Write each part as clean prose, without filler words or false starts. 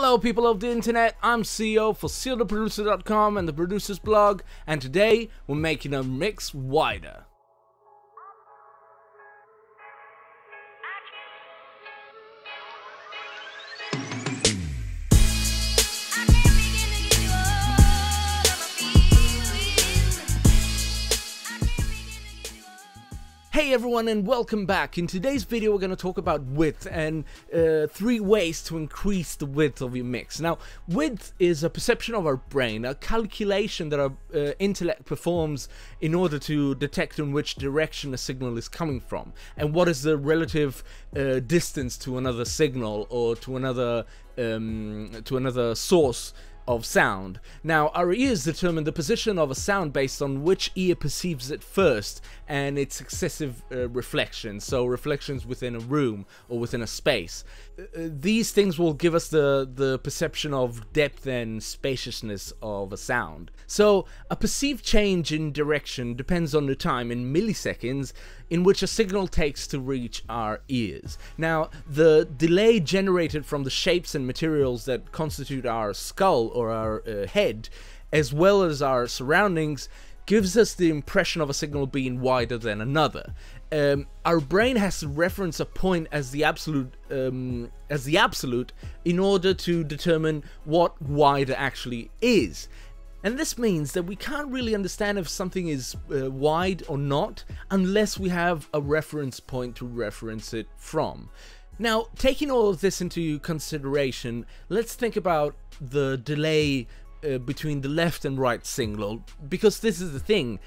Hello people of the internet, I'm CEO for SealTheProducer.com and the Producers blog, and today we're making a mix wider. Hey everyone and welcome back. In today's video we're going to talk about width and 3 ways to increase the width of your mix. Now, width is a perception of our brain, a calculation that our intellect performs in order to detect in which direction a signal is coming from and what is the relative distance to another signal or to another source of sound. Now, our ears determine the position of a sound based on which ear perceives it first and its successive reflections, so reflections within a room or within a space. These things will give us the perception of depth and spaciousness of a sound. So a perceived change in direction depends on the time in milliseconds in which a signal takes to reach our ears. Now, the delay generated from the shapes and materials that constitute our skull or our head, as well as our surroundings, gives us the impression of a signal being wider than another. Our brain has to reference a point as the absolute in order to determine what wider actually is. And this means that we can't really understand if something is wide or not unless we have a reference point to reference it from. Now, taking all of this into consideration, let's think about the delay between the left and right signal, because this is the thing.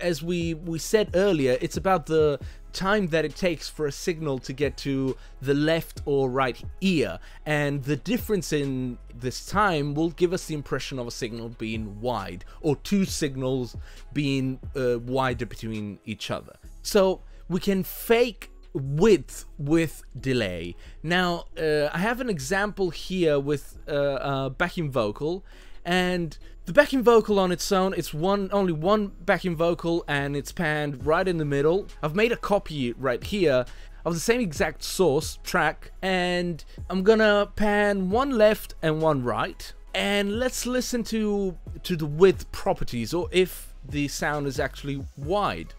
As we said earlier, it's about the time that it takes for a signal to get to the left or right ear, and the difference in this time will give us the impression of a signal being wide, or two signals being wider between each other. So we can fake width with delay. Now, I have an example here with a backing vocal, and the backing vocal on its own, it's only one backing vocal and it's panned right in the middle. I've made a copy right here of the same exact source track, and I'm gonna pan one left and one right, and let's listen to the width properties, or if the sound is actually wide.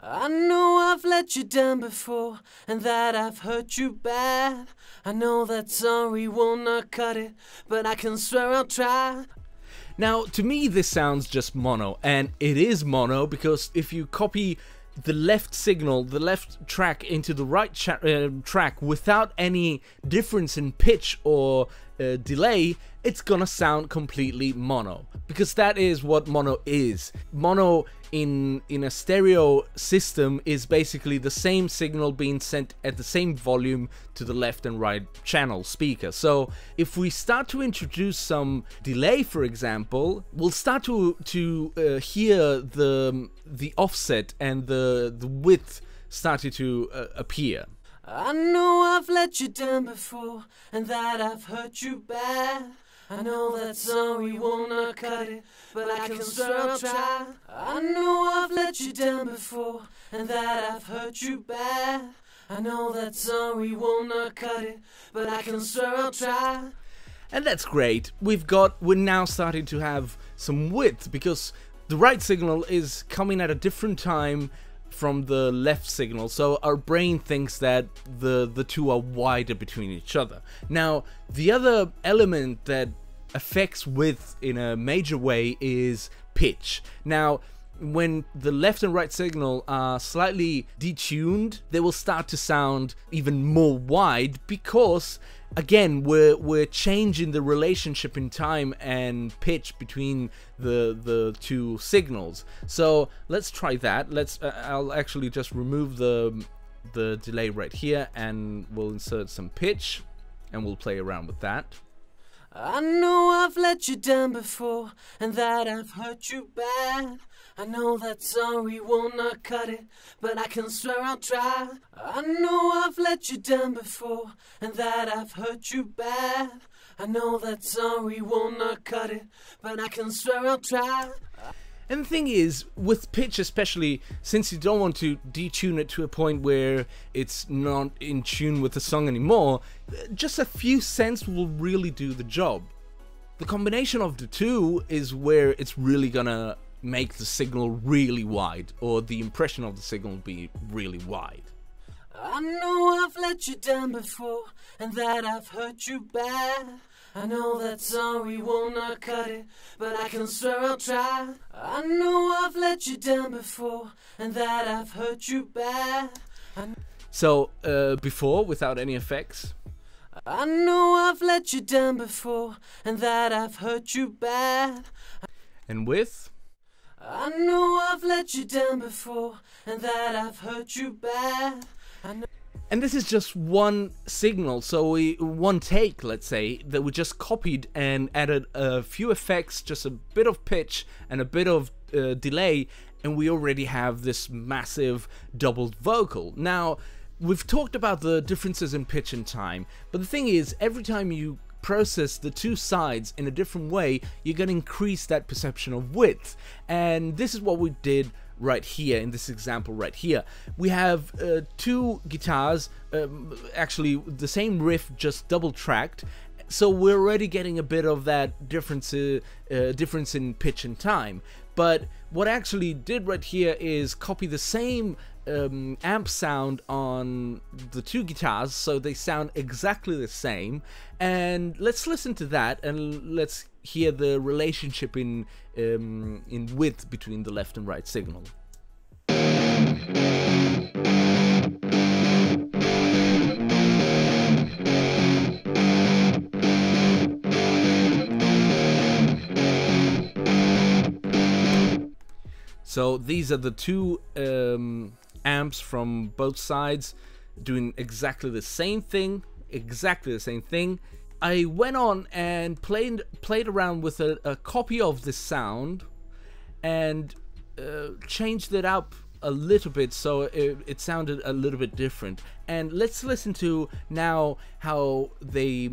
I know I've let you down before, and that I've hurt you bad. I know that sorry will not cut it, but I can swear I'll try. Now, to me this sounds just mono, and it is mono because if you copy the left signal, the left track, into the right track without any difference in pitch or delay, it's gonna sound completely mono, because that is what mono is. Mono in a stereo system is basically the same signal being sent at the same volume to the left and right channel speaker. So if we start to introduce some delay, for example, we'll start to hear the offset and the width starting to appear. I know I've let you down before, and that I've hurt you bad. I know that sorry will not cut it, but I can swear I'll try. I know I've let you down before, and that I've hurt you bad. I know that sorry will not cut it, but I can swear I'll try. And that's great. We're now starting to have some width, because the right signal is coming at a different time from the left signal, so our brain thinks that the two are wider between each other. Now, the other element that affects width in a major way is pitch. Now, when the left and right signal are slightly detuned, they will start to sound even more wide, because again we're changing the relationship in time and pitch between the two signals. So let's try that. I'll actually just remove the delay right here, and we'll insert some pitch and we'll play around with that. I know I've let you down before, and that I've hurt you bad. I know that sorry will not cut it, but I can swear I'll try. I know I've let you down before, and that I've hurt you bad. I know that sorry will not cut it, but I can swear I'll try. And the thing is, with pitch especially, since you don't want to detune it to a point where it's not in tune with the song anymore, just a few cents will really do the job. The combination of the two is where it's really gonna make the signal really wide, or the impression of the signal be really wide. I know I've let you down before, and that I've hurt you bad. I know that sorry will not cut it, but I can swear I'll try. I know I've let you down before, and that I've hurt you bad. So, before, without any effects. I know I've let you down before, and that I've hurt you bad. And with? I know I've let you down before, and that I've hurt you bad. And this is just one signal, so one take, let's say, that we just copied and added a few effects, just a bit of pitch and a bit of delay, and we already have this massive doubled vocal. Now, we've talked about the differences in pitch and time, but the thing is, every time you process the two sides in a different way, you're going to increase that perception of width. And this is what we did right here in this example right here. We have two guitars, actually the same riff, just double tracked, so we're already getting a bit of that difference in pitch and time. But what I actually did right here is copy the same amp sound on the two guitars, so they sound exactly the same. And let's listen to that, and let's hear the relationship in width between the left and right signal. So these are the two amps from both sides doing exactly the same thing, I went on and played around with a copy of this sound and changed it up a little bit so it sounded a little bit different. And let's listen to now how they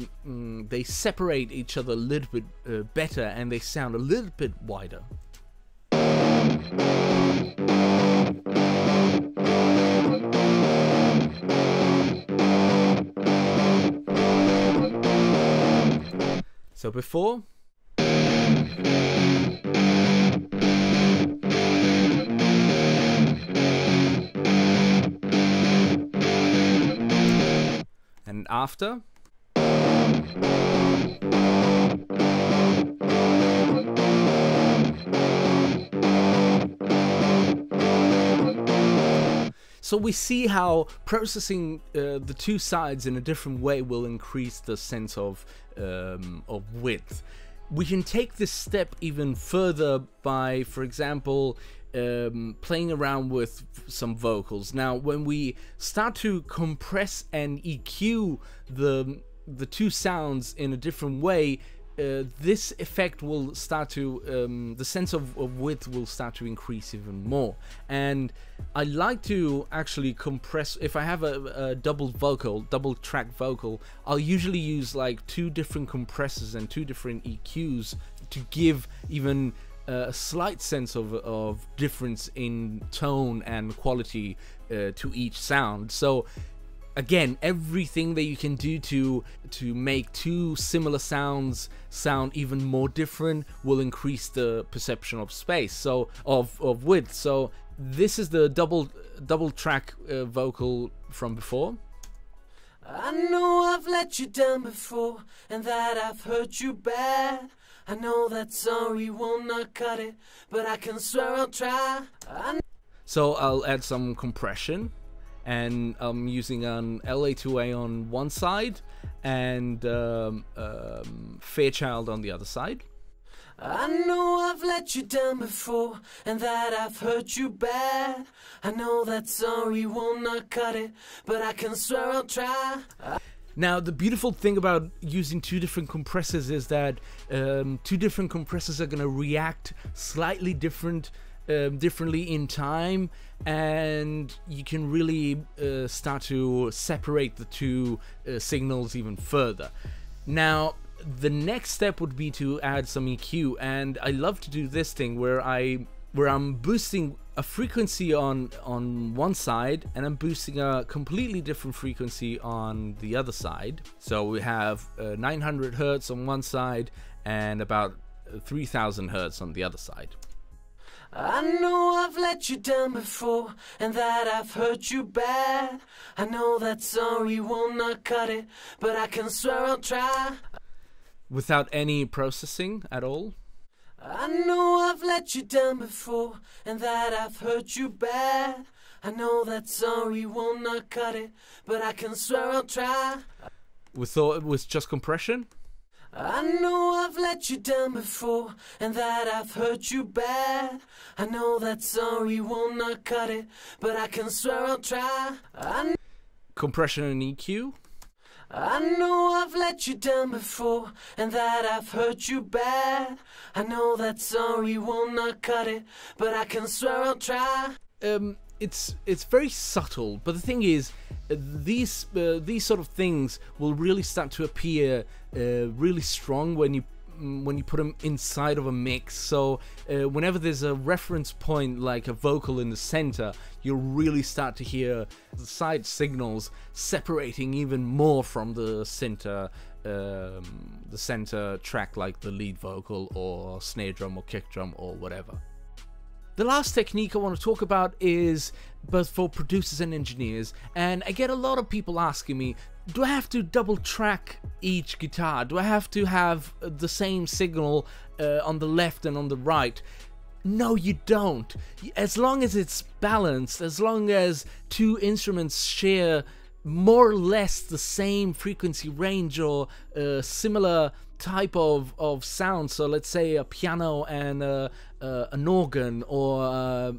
separate each other a little bit better, and they sound a little bit wider. So before, and after. So we see how processing the two sides in a different way will increase the sense of width. We can take this step even further by, for example, playing around with some vocals. Now, when we start to compress and EQ the two sounds in a different way, this effect will start to, the sense of width will start to increase even more. And I like to actually compress. If I have a double track vocal, I'll usually use like two different compressors and two different EQs to give even a slight sense of difference in tone and quality to each sound. So again, everything that you can do to make two similar sounds sound even more different will increase the perception of space, so of width. So this is the double track vocal from before. I know I've let you down before, and that I've hurt you bad. I know that sorry will not cut it, but I can swear I'll try. So I'll add some compression, and I'm using an LA2A on one side and Fairchild on the other side. I know I've let you down before, and that I've hurt you bad. I know that sorry will not cut it, but I can swear I'll try. Now, the beautiful thing about using two different compressors is that two different compressors are going to react slightly differently in time, and you can really start to separate the two signals even further. Now, the next step would be to add some EQ, and I love to do this thing where I where I'm boosting a frequency on one side and I'm boosting a completely different frequency on the other side. So we have 900 hertz on one side and about 3000 hertz on the other side. I know I've let you down before, and that I've hurt you bad. I know that sorry will not cut it, but I can swear I'll try. Without any processing at all. I know I've let you down before, and that I've hurt you bad. I know that sorry will not cut it, but I can swear I'll try. We thought it was just compression. I know I've let you down before, and that I've hurt you bad. I know that sorry will not cut it, but I can swear I'll try. Compression and EQ. I know I've let you down before, and that I've hurt you bad. I know that sorry will not cut it, but I can swear I'll try. It's very subtle, but the thing is, these sort of things will really start to appear really strong when you put them inside of a mix. So whenever there's a reference point like a vocal in the center, you'll really start to hear the side signals separating even more from the center track, like the lead vocal or snare drum or kick drum or whatever. The last technique I want to talk about is both for producers and engineers, and I get a lot of people asking me, do I have to double track each guitar? Do I have to have the same signal on the left and on the right? No, you don't. As long as it's balanced, as long as two instruments share more or less the same frequency range or similar type of sound, so let's say a piano and an organ, or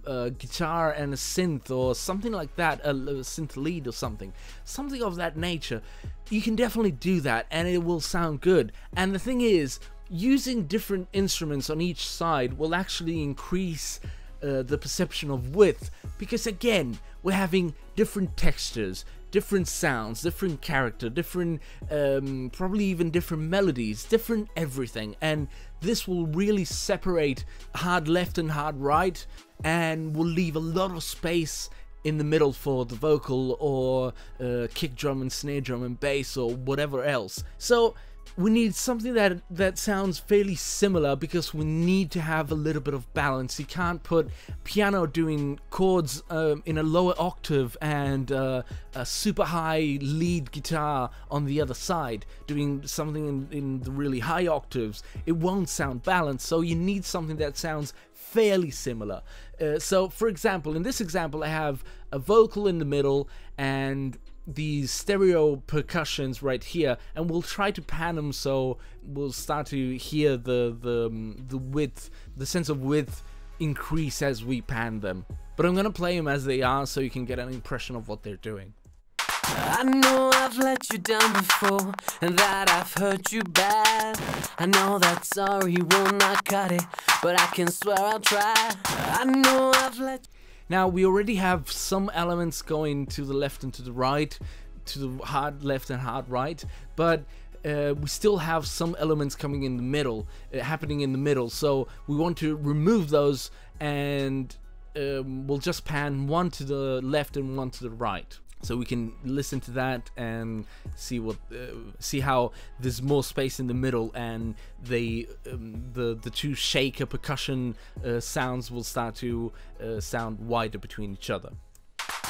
a guitar and a synth, or something like that, a synth lead or something of that nature, you can definitely do that and it will sound good. And the thing is, using different instruments on each side will actually increase the perception of width, because again, we're having different textures, different sounds, different character, different probably even different melodies, different everything, and this will really separate hard left and hard right, and will leave a lot of space in the middle for the vocal or kick drum and snare drum and bass or whatever else. So we need something that sounds fairly similar, because we need to have a little bit of balance. You can't put piano doing chords in a lower octave and a super high lead guitar on the other side doing something in the really high octaves. It won't sound balanced, so you need something that sounds fairly similar. So for example, in this example, I have a vocal in the middle and these stereo percussions right here, and we'll try to pan them so we'll start to hear the width, the sense of width increase as we pan them. But I'm gonna play them as they are so you can get an impression of what they're doing. I know I've let you down before, and that I've hurt you bad. I know that sorry will not cut it, but I can swear I'll try. I know I've let you. Now we already have some elements going to the left and to the right, to the hard left and hard right, but we still have some elements coming in the middle, happening in the middle, so we want to remove those, and we'll just pan one to the left and one to the right. So we can listen to that and see what, see how there's more space in the middle, and the two shaker percussion sounds will start to sound wider between each other.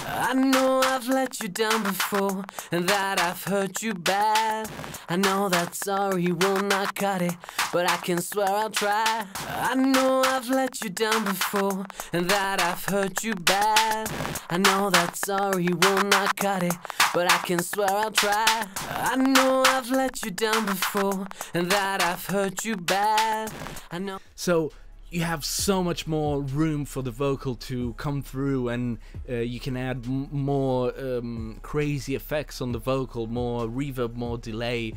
I know I've let you down before, and that I've hurt you bad. I know that sorry will not cut it, but I can swear I'll try. I know I've let you down before, and that I've hurt you bad. I know that sorry will not cut it, but I can swear I'll try. I know I've let you down before, and that I've hurt you bad. I know. So you have so much more room for the vocal to come through, and you can add more crazy effects on the vocal, more reverb, more delay,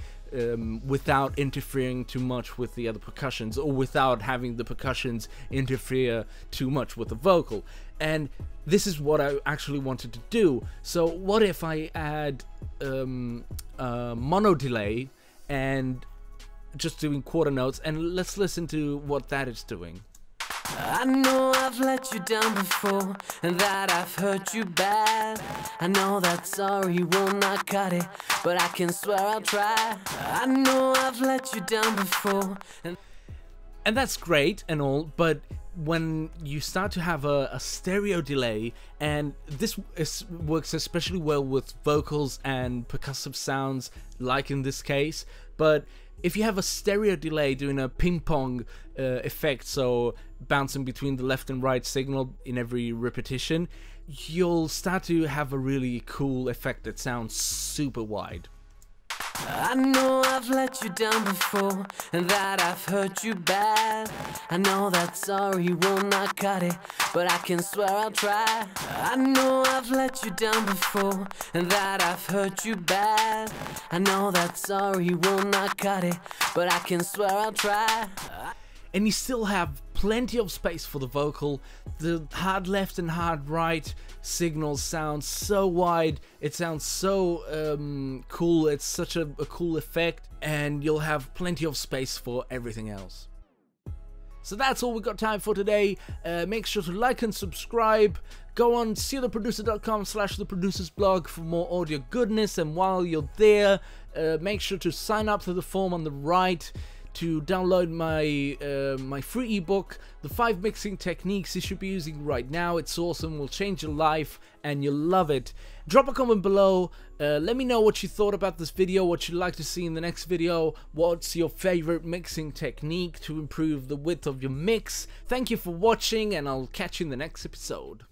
without interfering too much with the other percussions, or without having the percussions interfere too much with the vocal. And this is what I actually wanted to do. So what if I add mono delay and just doing quarter notes, and let's listen to what that is doing. I know I've let you down before, and that I've hurt you bad. I know that sorry will not cut it, but I can swear I'll try. I know I've let you down before, and that's great and all, but when you start to have a stereo delay, and this works especially well with vocals and percussive sounds, like in this case, but if you have a stereo delay doing a ping-pong effect, so bouncing between the left and right signal in every repetition, you'll start to have a really cool effect that sounds super wide. I know I've let you down before, and that I've hurt you bad. I know that sorry will not cut it, but I can swear I'll try. I know I've let you down before, and that I've hurt you bad. I know that sorry will not cut it, but I can swear I'll try. And you still have plenty of space for the vocal. The hard left and hard right signals sound so wide, it sounds so cool, it's such a cool effect, and you'll have plenty of space for everything else. So that's all we got time for today. Make sure to like and subscribe. Go on seetheproducer.com/theproducersblog for more audio goodness, and while you're there, make sure to sign up to the form on the right to download my free ebook, The 5 Mixing Techniques You Should Be Using Right Now. It's awesome, will change your life, and you'll love it. Drop a comment below, let me know what you thought about this video, what you'd like to see in the next video, what's your favorite mixing technique to improve the width of your mix. Thank you for watching, and I'll catch you in the next episode.